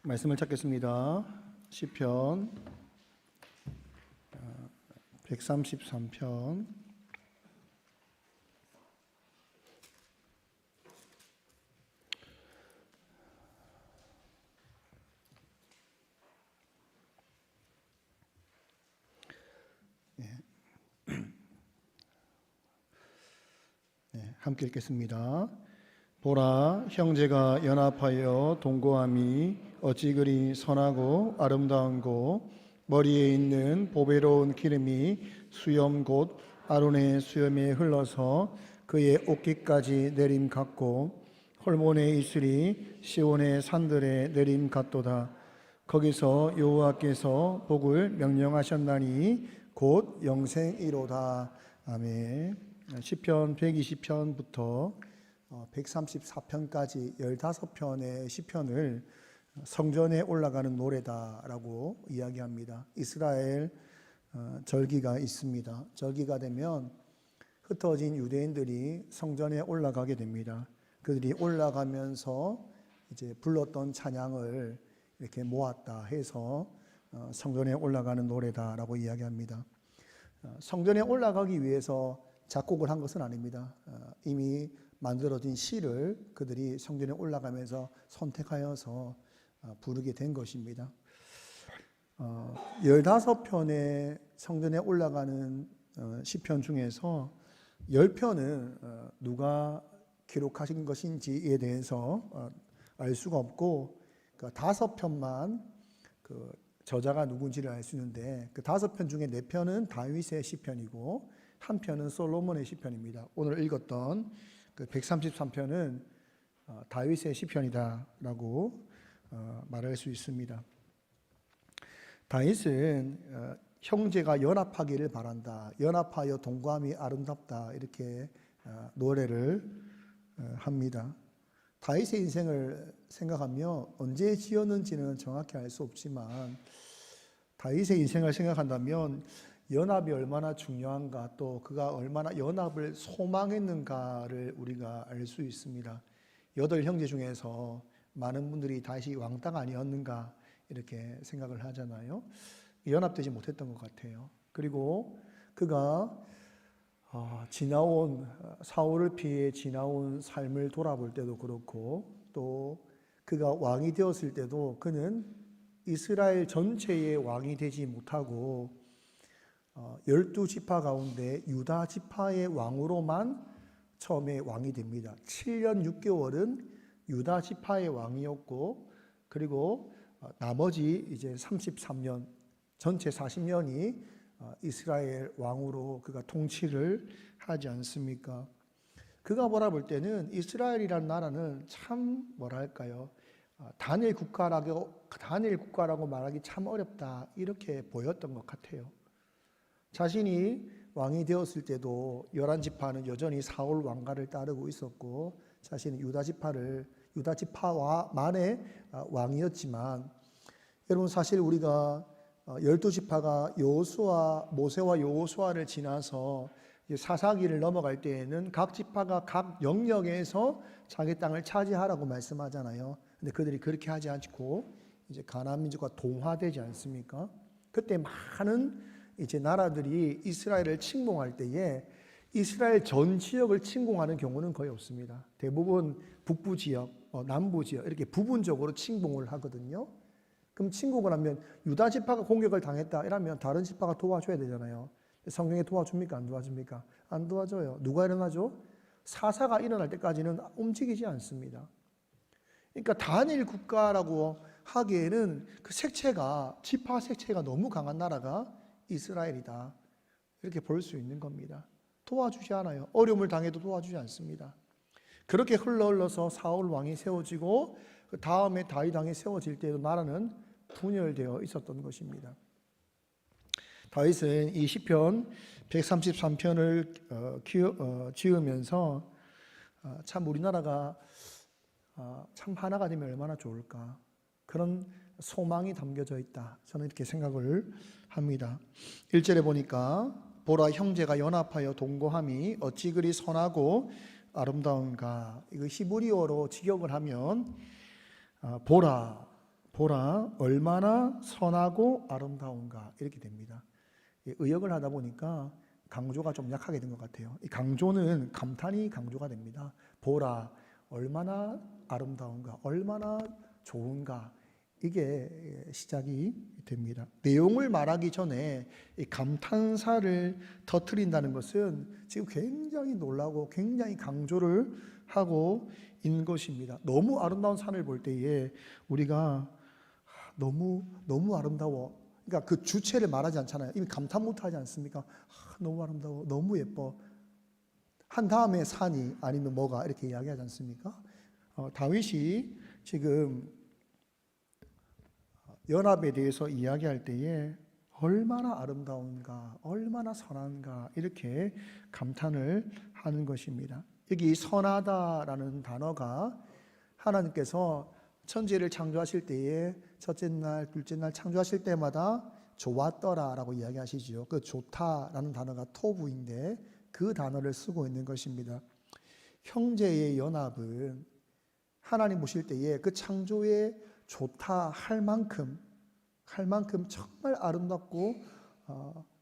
말씀을 찾겠습니다. 시편 133편 함께 읽겠습니다. 보라, 형제가 연합하여 동거함이 어찌 그리 선하고 아름다운고, 머리에 있는 보배로운 기름이 수염 곧 아론의 수염에 흘러서 그의 옷깃까지 내림 같고, 헐몬에 있으리 시온의 산들에 내림 같도다. 거기서 여호와께서 복을 명령하셨나니 곧 영생이로다. 아멘. 시편 120편부터 134편까지 15편의 시편을 성전에 올라가는 노래다라고 이야기합니다. 이스라엘 절기가 있습니다. 절기가 되면 흩어진 유대인들이 성전에 올라가게 됩니다. 그들이 올라가면서 이제 불렀던 찬양을 이렇게 모았다 해서 성전에 올라가는 노래다라고 이야기합니다. 성전에 올라가기 위해서 작곡을 한 것은 아닙니다. 이미 만들어진 시를 그들이 성전에 올라가면서 선택하여서 부르게 된 것입니다. 15편의 성전에 올라가는 시편 중에서 10편은 누가 기록하신 것인지에 대해서 알 수가 없고, 5편만 그 저자가 누군지를 알 수 있는데, 그 5편 중에 4편은 다윗의 시편이고 한 편은 솔로몬의 시편입니다. 오늘 읽었던 그 133편은 다윗의 시편이다라고 말할 수 있습니다. 다윗은 형제가 연합하기를 바란다, 연합하여 동거함이 아름답다, 이렇게 노래를 합니다. 다윗의 인생을 생각하며 언제 지었는지는 정확히 알 수 없지만, 다윗의 인생을 생각한다면 연합이 얼마나 중요한가, 또 그가 얼마나 연합을 소망했는가를 우리가 알 수 있습니다. 8형제 중에서 많은 분들이 다윗이 왕따가 아니었는가 이렇게 생각을 하잖아요. 연합되지 못했던 것 같아요. 그리고 그가 지나온 사울을 피해 지나온 삶을 돌아볼 때도 그렇고, 또 그가 왕이 되었을 때도 그는 이스라엘 전체의 왕이 되지 못하고 12지파 가운데 유다 지파의 왕으로만 처음에 왕이 됩니다. 7년 6개월은 유다 지파의 왕이었고, 그리고 나머지 이제 33년, 전체 40년이 이스라엘 왕으로 그가 통치를 하지 않습니까? 그가 바라볼 때는 이스라엘이라는 나라는 참 뭐랄까요, 단일 국가라고 말하기 참 어렵다, 이렇게 보였던 것 같아요. 자신이 왕이 되었을 때도 11지파는 여전히 사울 왕가를 따르고 있었고, 자신은 유다 지파만의 왕이었지만, 여러분 사실 우리가 12지파가 모세와 여호수아를 지나서 사사기를 넘어갈 때에는 각 지파가 각 영역에서 자기 땅을 차지하라고 말씀하잖아요. 근데 그들이 그렇게 하지 않고 이제 가나안 민족과 동화되지 않습니까? 그때 많은 이제 나라들이 이스라엘을 침공할 때에 이스라엘 전 지역을 침공하는 경우는 거의 없습니다. 대부분 북부 지역, 남부 지역 이렇게 부분적으로 침공을 하거든요. 그럼 침공을 하면 유다 지파가 공격을 당했다 이러면 다른 지파가 도와줘야 되잖아요. 성경에 도와줍니까? 안 도와줍니까? 안 도와줘요. 누가 일어나죠? 사사가 일어날 때까지는 움직이지 않습니다. 그러니까 단일 국가라고 하기에는 그 색채가, 지파 색채가 너무 강한 나라가 이스라엘이다, 이렇게 볼 수 있는 겁니다. 도와주지 않아요. 어려움을 당해도 도와주지 않습니다. 그렇게 흘러서 사울 왕이 세워지고 그 다음에 다윗 왕이 세워질 때도 나라는 분열되어 있었던 것입니다. 다윗은 이 시편 133편을 지으면서 참 우리나라가 참 하나가 되면 얼마나 좋을까, 그런 소망이 담겨져 있다, 저는 이렇게 생각을 합니다. 1절에 보니까 보라, 형제가 연합하여 동거함이 어찌 그리 선하고 아름다운가. 이거 히브리어로 직역을 하면 보라, 보라 얼마나 선하고 아름다운가 이렇게 됩니다. 의역을 하다 보니까 강조가 좀 약하게 된 것 같아요. 이 강조는 감탄이 강조가 됩니다. 보라 얼마나 아름다운가, 얼마나 좋은가, 이게 시작이 됩니다. 내용을 말하기 전에 이 감탄사를 터뜨린다는 것은 지금 굉장히 놀라고 굉장히 강조를 하고 있는 것입니다. 너무 아름다운 산을 볼 때에 우리가 너무 아름다워, 그러니까 그 주체를 말하지 않잖아요. 이미 감탄부터 하지 않습니까? 너무 아름다워, 너무 예뻐 한 다음에 산이 아니면 뭐가 이렇게 이야기하지 않습니까? 다윗이 지금 연합에 대해서 이야기할 때에 얼마나 아름다운가, 얼마나 선한가 이렇게 감탄을 하는 것입니다. 여기 선하다라는 단어가 하나님께서 천지를 창조하실 때에 첫째 날, 둘째 날 창조하실 때마다 좋았더라라고 이야기하시죠. 그 좋다라는 단어가 토부인데 그 단어를 쓰고 있는 것입니다. 형제의 연합은 하나님 보실 때에 그 창조에 좋다 할 만큼 정말 아름답고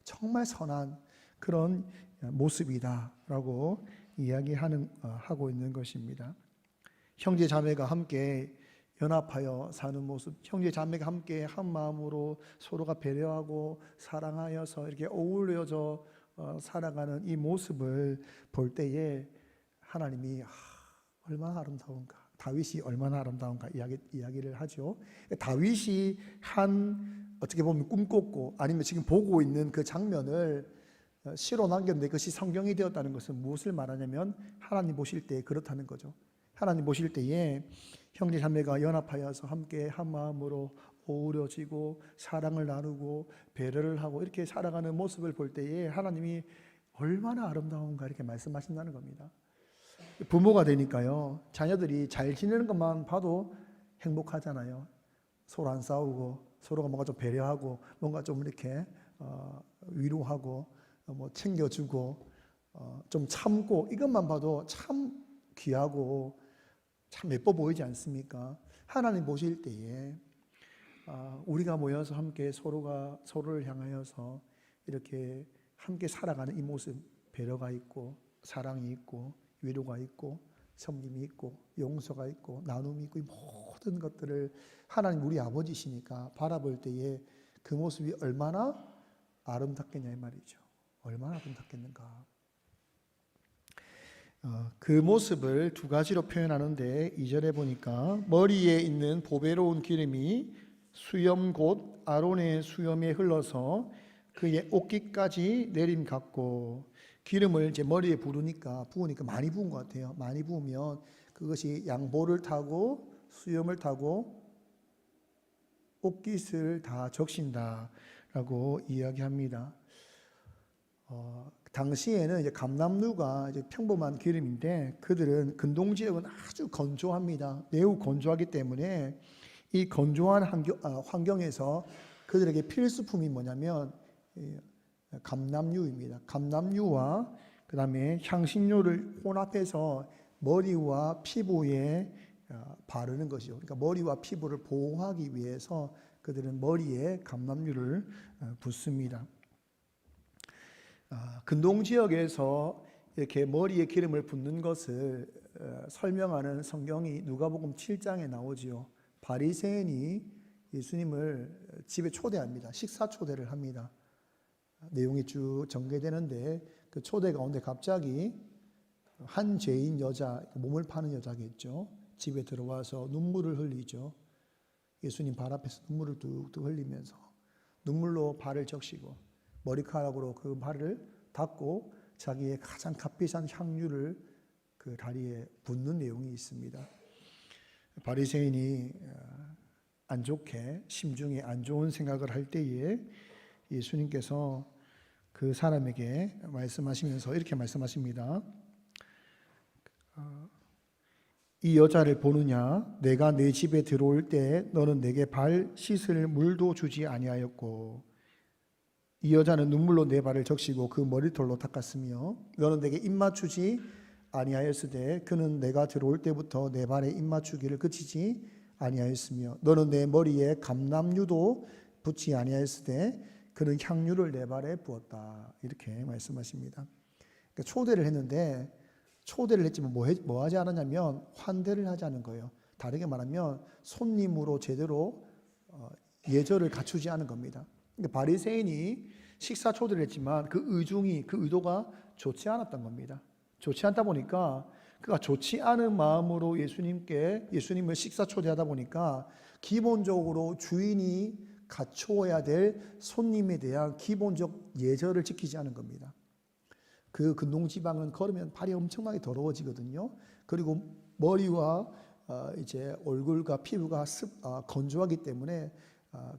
정말 선한 그런 모습이다라고 하고 있는 것입니다. 형제 자매가 함께 연합하여 사는 모습, 형제 자매가 함께 한 마음으로 서로가 배려하고 사랑하여서 이렇게 어울려져 살아가는 이 모습을 볼 때에 하나님이 얼마나 아름다운가, 다윗이 얼마나 아름다운가 이야기를 하죠. 다윗이 어떻게 보면 꿈꿨고 아니면 지금 보고 있는 그 장면을 시로 남겼는데 그것이 성경이 되었다는 것은 무엇을 말하냐면 하나님 보실 때 그렇다는 거죠. 하나님 보실 때에 형제 자매가 연합하여서 함께 한 마음으로 어우러지고 사랑을 나누고 배려를 하고 이렇게 살아가는 모습을 볼 때에 하나님이 얼마나 아름다운가 이렇게 말씀하신다는 겁니다. 부모가 되니까요, 자녀들이 잘 지내는 것만 봐도 행복하잖아요. 서로 안 싸우고 서로가 뭔가 좀 배려하고 뭔가 좀 이렇게 위로하고 뭐 챙겨주고 좀 참고 이것만 봐도 참 귀하고 참 예뻐 보이지 않습니까? 하나님 보실 때에 우리가 모여서 함께 서로가 서로를 향하여서 이렇게 함께 살아가는 이 모습, 배려가 있고 사랑이 있고 위로가 있고 섬김이 있고 용서가 있고 나눔이 있고 이 모든 것들을 하나님 우리 아버지시니까 바라볼 때에 그 모습이 얼마나 아름답겠냐 이 말이죠. 얼마나 아름답겠는가. 그 모습을 두 가지로 표현하는데 2절에 보니까 머리에 있는 보배로운 기름이 수염 곧 아론의 수염에 흘러서 그의 옷깃까지 내림 같고, 기름을 이제 머리에 부으니까 많이 부은 것 같아요. 많이 부으면 그것이 양보를 타고 수염을 타고 옷깃을 다 적신다라고 이야기합니다. 당시에는 이제 감람류가 이제 평범한 기름인데 그들은 근동 지역은 아주 건조합니다. 매우 건조하기 때문에 이 건조한 환경에서 그들에게 필수품이 뭐냐면 감람류입니다. 감람류와 그 다음에 향신료를 혼합해서 머리와 피부에 바르는 것이죠. 그러니까 머리와 피부를 보호하기 위해서 그들은 머리에 감람류를 붓습니다. 근동 지역에서 이렇게 머리에 기름을 붓는 것을 설명하는 성경이 누가복음 7장에 나오지요. 바리새인이 예수님을 집에 초대합니다. 식사 초대를 합니다. 내용이 쭉 전개되는데 그 초대 가운데 갑자기 한 죄인 여자, 몸을 파는 여자겠죠. 집에 들어와서 눈물을 흘리죠. 예수님 발 앞에서 눈물을 뚝뚝 흘리면서 눈물로 발을 적시고 머리카락으로 그 발을 닦고 자기의 가장 값비싼 향유를 그 다리에 붓는 내용이 있습니다. 바리새인이 안 좋게 심중에 안 좋은 생각을 할 때에 예수님께서 그 사람에게 말씀하시면서 이렇게 말씀하십니다. 이 여자를 보느냐? 내가 내 집에 들어올 때 너는 내게 발 씻을 물도 주지 아니하였고 이 여자는 눈물로 내 발을 적시고 그 머리털로 닦았으며 너는 내게 입맞추지 아니하였으되 그는 내가 들어올 때부터 내 발에 입맞추기를 그치지 아니하였으며 너는 내 머리에 감람유도 붙지 아니하였으되 그는 향유를 내 발에 부었다. 이렇게 말씀하십니다. 그러니까 초대를 했는데 초대를 했지만 뭐 하지 않았냐면 환대를 하지 않은 거예요. 다르게 말하면 손님으로 제대로 예절을 갖추지 않은 겁니다. 그러니까 바리새인이 식사 초대를 했지만 그 의도가 좋지 않았던 겁니다. 좋지 않다 보니까 그가 좋지 않은 마음으로 예수님을 식사 초대하다 보니까 기본적으로 주인이 갖추어야 될 손님에 대한 기본적 예절을 지키지 않은 겁니다. 그 근동지방은 걸으면 발이 엄청나게 더러워지거든요. 그리고 머리와 이제 얼굴과 피부가 건조하기 때문에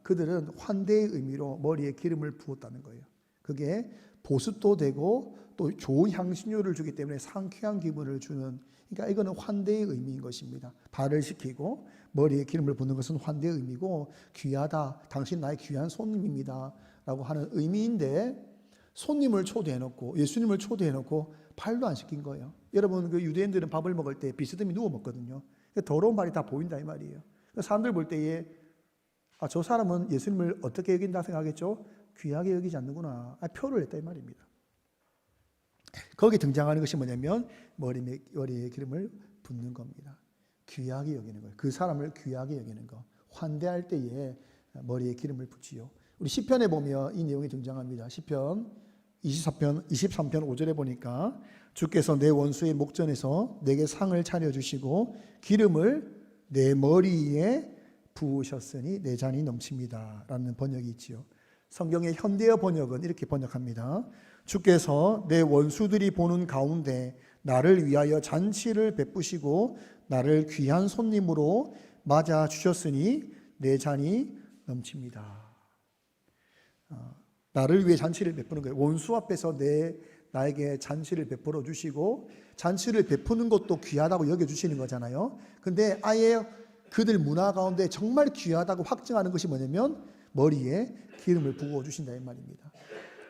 그들은 환대의 의미로 머리에 기름을 부었다는 거예요. 그게 보습도 되고 또 좋은 향신료를 주기 때문에 상쾌한 기분을 주는, 그러니까 이거는 환대의 의미인 것입니다. 발을 씻기고 머리에 기름을 붓는 것은 환대의 의미고 귀하다, 당신 나의 귀한 손님입니다 라고 하는 의미인데 손님을 초대해놓고 예수님을 초대해놓고 발도 안 씻긴 거예요. 여러분 그 유대인들은 밥을 먹을 때 비스듬히 누워 먹거든요. 더러운 발이 다 보인다 이 말이에요. 사람들 볼 때에 저 사람은 예수님을 어떻게 여긴다 생각하겠죠? 귀하게 여기지 않는구나. 표를 냈다 이 말입니다. 거기 등장하는 것이 뭐냐면 머리에 기름을 붓는 겁니다. 귀하게 여기는 거예요. 그 사람을 귀하게 여기는 거. 환대할 때에 머리에 기름을 붓지요. 우리 시편에 보면 이 내용이 등장합니다. 시편 23편 5절에 보니까 주께서 내 원수의 목전에서 내게 상을 차려주시고 기름을 내 머리에 부으셨으니 내 잔이 넘칩니다 라는 번역이 있지요. 성경의 현대어 번역은 이렇게 번역합니다. 주께서 내 원수들이 보는 가운데 나를 위하여 잔치를 베푸시고 나를 귀한 손님으로 맞아 주셨으니 내 잔이 넘칩니다. 나를 위해 잔치를 베푸는 거예요. 원수 앞에서 나에게 잔치를 베풀어 주시고 잔치를 베푸는 것도 귀하다고 여겨주시는 거잖아요. 근데 아예 그들 문화 가운데 정말 귀하다고 확증하는 것이 뭐냐면 머리에 기름을 부어 주신다 이 말입니다.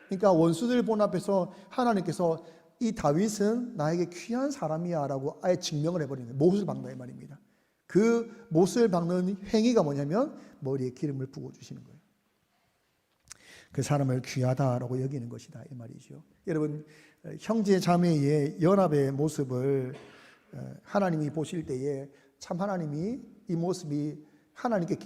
그러니까 원수들 본 앞에서 하나님께서 이 다윗은 나에게 귀한 사람이야 라고 아예 증명을 해버리는 거예요. 못을 박는다 이 말입니다. 그 못을 박는 행위가 뭐냐면 머리에 기름을 부어 주시는 거예요. 그 사람을 귀하다라고 여기는 것이다 이 말이죠. 여러분 형제 자매의 연합의 모습을 하나님이 보실 때에 참 하나님이 이 모습이 하나님께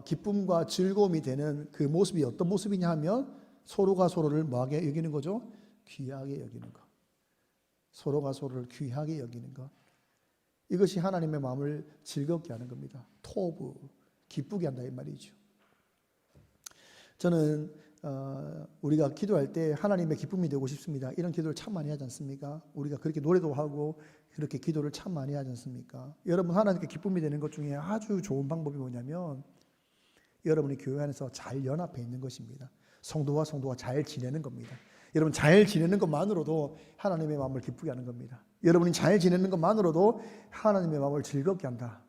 기쁨과 즐거움이 되는 그 모습이 어떤 모습이냐 하면 서로가 서로를 뭐하게 여기는 거죠? 귀하게 여기는 것. 서로가 서로를 귀하게 여기는 것. 이것이 하나님의 마음을 즐겁게 하는 겁니다. 토브, 기쁘게 한다 이 말이죠. 저는 우리가 기도할 때 하나님의 기쁨이 되고 싶습니다. 이런 기도를 참 많이 하지 않습니까? 우리가 그렇게 노래도 하고 그렇게 기도를 참 많이 하지 않습니까? 여러분 하나님께 기쁨이 되는 것 중에 아주 좋은 방법이 뭐냐면 여러분이 교회 안에서 잘 연합해 있는 것입니다. 성도가 잘 지내는 겁니다. 여러분 잘 지내는 것만으로도 하나님의 마음을 기쁘게 하는 겁니다. 여러분이 잘 지내는 것만으로도 하나님의 마음을 즐겁게 한다.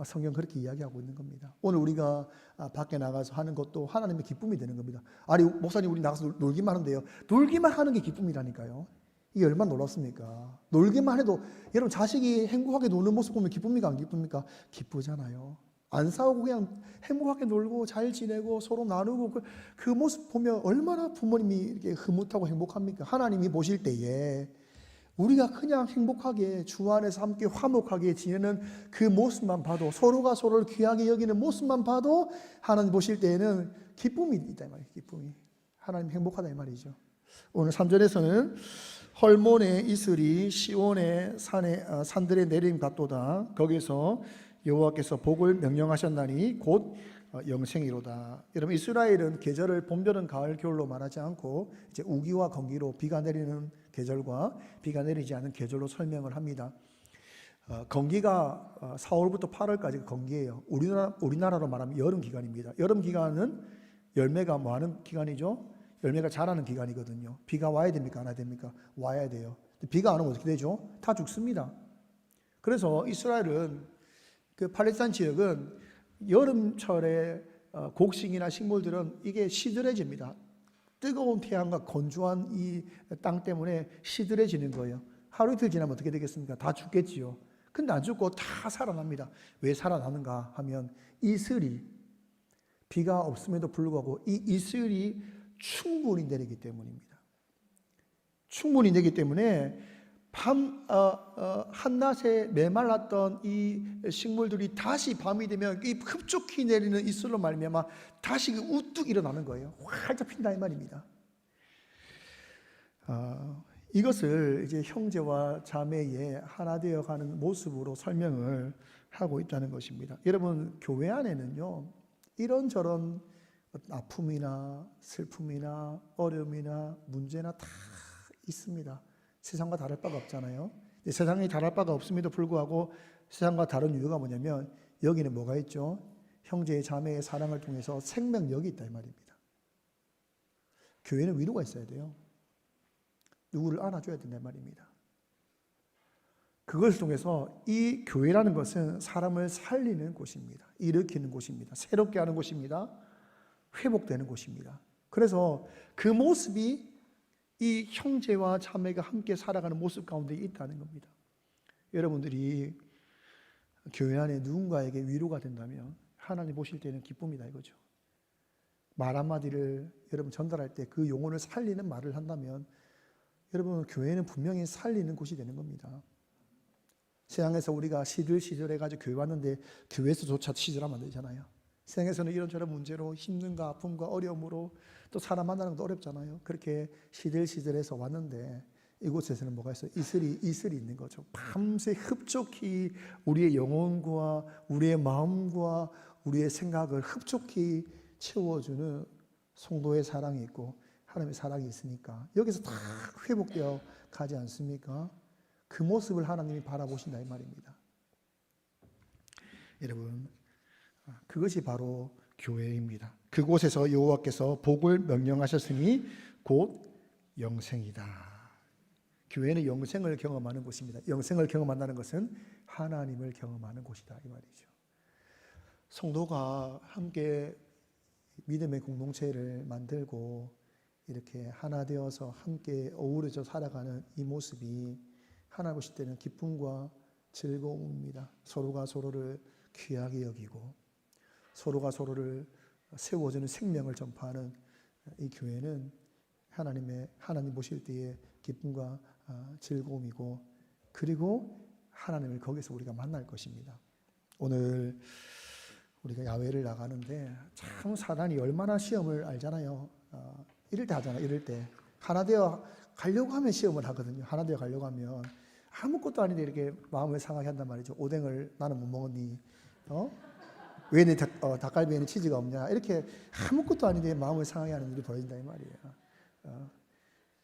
성경 그렇게 이야기하고 있는 겁니다. 오늘 우리가 밖에 나가서 하는 것도 하나님의 기쁨이 되는 겁니다. 아니 목사님 우리 나가서 놀기만 하는데요. 놀기만 하는 게 기쁨이라니까요. 이게 얼마나 놀랍습니까? 놀기만 해도 여러분 자식이 행복하게 노는 모습 보면 기쁩니까 안 기쁩니까? 기쁘잖아요. 안 싸우고 그냥 행복하게 놀고 잘 지내고 서로 나누고 그 모습 보면 얼마나 부모님이 이렇게 흐뭇하고 행복합니까? 하나님이 보실 때에 우리가 그냥 행복하게 주 안에서 함께 화목하게 지내는 그 모습만 봐도 서로가 서로를 귀하게 여기는 모습만 봐도 하나님 보실 때에는 기쁨이 있다 이 말이에요. 기쁨이. 하나님 행복하다 이 말이죠. 오늘 3절에서는 헐몬의 이슬이 시온의 산들에 내림 같도다. 거기서 여호와께서 복을 명령하셨나니 곧 영생이로다. 여러분 이스라엘은 계절을 봄여름 가을 겨울로 말하지 않고 이제 우기와 건기로 비가 내리는 계절과 비가 내리지 않는 계절로 설명을 합니다. 건기가 4월부터 8월까지가 건기예요. 우리나라로 말하면 여름 기간입니다. 여름 기간은 열매가 뭐하는 기간이죠? 열매가 자라는 기간이거든요. 비가 와야 됩니까? 안 와야 됩니까? 와야 돼요. 비가 안 오면 어떻게 되죠? 다 죽습니다. 그래서 이스라엘은 그 팔레스타인 지역은 여름철에 곡식이나 식물들은 이게 시들해집니다. 뜨거운 태양과 건조한 이 땅 때문에 시들해지는 거예요. 하루 이틀 지나면 어떻게 되겠습니까? 다 죽겠지요. 근데 안 죽고 다 살아납니다. 왜 살아나는가 하면 이슬이, 비가 없음에도 불구하고 이 이슬이 충분히 내리기 때문입니다. 충분히 내리기 때문에 한낮에 메말랐던 이 식물들이 다시 밤이 되면 이 흡족히 내리는 이슬로 말미암아 다시 우뚝 일어나는 거예요. 활짝 핀다 이 말입니다. 이것을 이제 형제와 자매의 하나 되어 가는 모습으로 설명을 하고 있다는 것입니다. 여러분, 교회 안에는요, 이런저런 아픔이나 슬픔이나 어려움이나 문제나 다 있습니다. 세상과 다를 바가 없잖아요. 세상이 다를 바가 없음에도 불구하고 세상과 다른 이유가 뭐냐면 여기는 뭐가 있죠? 형제의 자매의 사랑을 통해서 생명력이 있다 이 말입니다. 교회는 위로가 있어야 돼요. 누구를 안아줘야 된다 말입니다. 그것을 통해서 이 교회라는 것은 사람을 살리는 곳입니다. 일으키는 곳입니다. 새롭게 하는 곳입니다. 회복되는 곳입니다. 그래서 그 모습이 이 형제와 자매가 함께 살아가는 모습 가운데 있다는 겁니다. 여러분들이 교회 안에 누군가에게 위로가 된다면 하나님 보실 때는 기쁨이다 이거죠. 말 한마디를 여러분 전달할 때 그 영혼을 살리는 말을 한다면 여러분, 교회는 분명히 살리는 곳이 되는 겁니다. 세상에서 우리가 시들시들 해가지고 교회 왔는데 교회에서조차 시들하면 안 되잖아요. 세상에서는 이런저런 문제로 힘든가 아픔과 어려움으로 또 사람 만나는 것도 어렵잖아요. 그렇게 시들시들해서 왔는데 이곳에서는 뭐가 있어요? 이슬이 있는 거죠. 밤새 흡족히 우리의 영혼과 우리의 마음과 우리의 생각을 흡족히 채워주는 성도의 사랑이 있고 하나님의 사랑이 있으니까 여기서 다 회복되어 가지 않습니까? 그 모습을 하나님이 바라보신다 이 말입니다. 여러분, 그것이 바로 교회입니다. 그곳에서 여호와께서 복을 명령하셨으니 곧 영생이다. 교회는 영생을 경험하는 곳입니다. 영생을 경험한다는 것은 하나님을 경험하는 곳이다 이 말이죠. 성도가 함께 믿음의 공동체를 만들고 이렇게 하나 되어서 함께 어우러져 살아가는 이 모습이 하나님 보실 때는 기쁨과 즐거움입니다. 서로가 서로를 귀하게 여기고 서로가 서로를 세워주는 생명을 전파하는 이 교회는 하나님 보실 때의 기쁨과 즐거움이고 그리고 하나님을 거기서 우리가 만날 것입니다. 오늘 우리가 야외를 나가는데 참 사단이 얼마나 시험을 알잖아요. 이럴 때 하잖아. 이럴 때 하나 되어 가려고 하면 시험을 하거든요. 하나 되어 가려고 하면 아무것도 아닌데 이렇게 마음을 상하게 한단 말이죠. 오뎅을 나는 못 먹었니? 왜 내 닭갈비에는 치즈가 없냐? 이렇게 아무것도 아닌데 마음을 상하게 하는 일이 벌어진다 이 말이에요.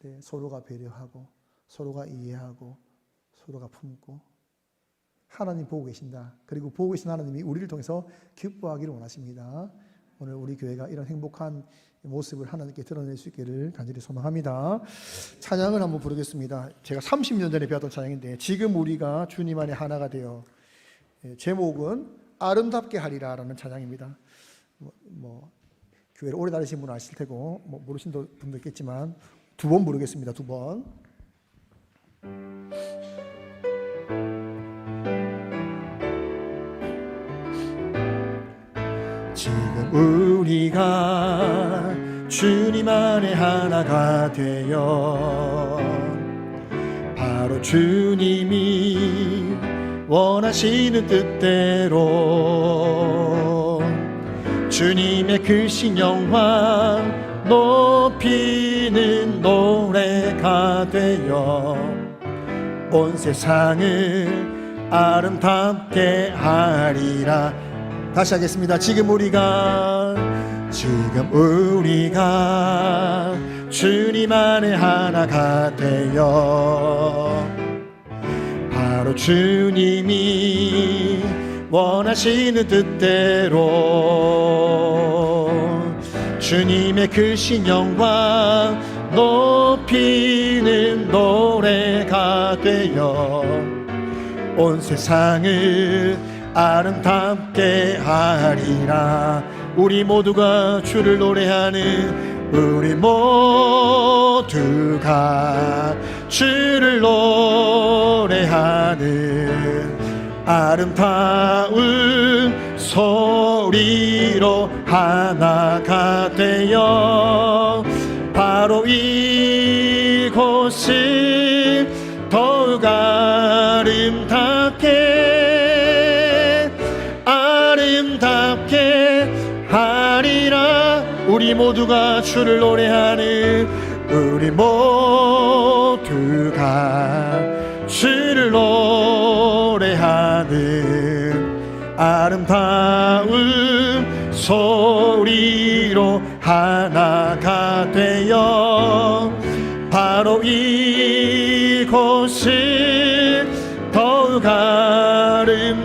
네, 서로가 배려하고 서로가 이해하고 서로가 품고 하나님 보고 계신다. 그리고 보고 계신 하나님이 우리를 통해서 기뻐하기를 원하십니다. 오늘 우리 교회가 이런 행복한 모습을 하나님께 드러낼 수 있기를 간절히 소망합니다. 찬양을 한번 부르겠습니다. 제가 30년 전에 배웠던 찬양인데 지금 우리가 주님 안에 하나가 되어, 제목은 아름답게 하리라 라는 찬양입니다. 교회를 오래 다니신 분은 아실 테고 모르신 분도 있겠지만 두 번 부르겠습니다. 두 번. 지금 우리가 주님 안에 하나가 되어 바로 주님이 원하시는 뜻대로 주님의 크신 영광 높이는 노래가 되어 온 세상을 아름답게 하리라. 다시 하겠습니다. 지금 우리가 주님 안에 하나가 되어 바로 주님이 원하시는 뜻대로 주님의 크신 영광 높이는 노래가 되어 온 세상을 아름답게 하리라. 우리 모두가 주를 노래하는, 우리 모두가 주를 노래하는 아름다운 소리로 하나가 되어 바로 이곳을 더욱 아름답게 하리라. 우리 모두가 주를 노래하는, 우리 모두가 주를 노래하는 아름다운 소리로 하나가 되어 바로 이곳을 더욱 아름답게